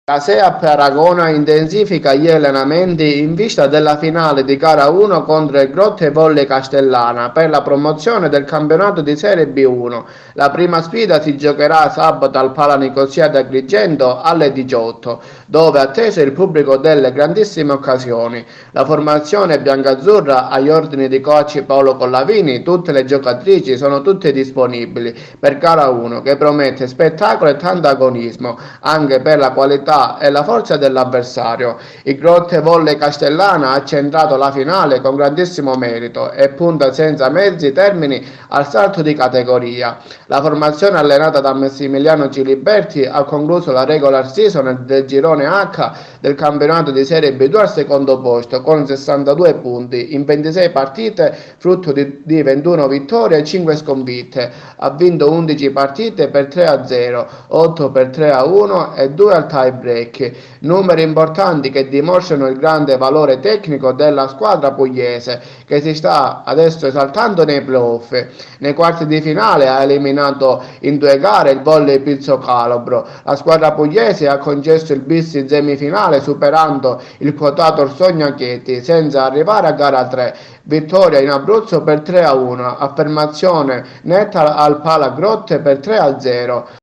La SEAP Aragona intensifica gli allenamenti in vista della finale di gara 1 contro il Grotte Volley Castellana per la promozione del campionato di Serie B1. La prima sfida si giocherà sabato al Pala Nicosia di Agrigento alle 18, dove è atteso il pubblico delle grandissime occasioni. La formazione biancazzurra agli ordini di coach Paolo Collavini, tutte le giocatrici sono tutte disponibili per gara 1 che promette spettacolo e tanto agonismo anche per la qualità e la forza dell'avversario. Il Grotte Volley Castellana ha centrato la finale con grandissimo merito e punta senza mezzi termini al salto di categoria. La formazione allenata da Massimiliano Ciliberti ha concluso la regular season del girone H del campionato di Serie B2 al secondo posto con 62 punti in 26 partite, frutto di 21 vittorie e 5 sconfitte. Ha vinto 11 partite per 3-0, 8 per 3-1 e 2 al tie break, numeri importanti che dimostrano il grande valore tecnico della squadra pugliese che si sta adesso esaltando nei playoff. Nei quarti di finale ha eliminato in 2 gare il Volley Pizzo Calabro. La squadra pugliese ha concesso il bis in semifinale superando il quotato Sogna Chieti senza arrivare a gara 3. Vittoria in Abruzzo per 3-1, affermazione netta al Pala Grotte per 3-0.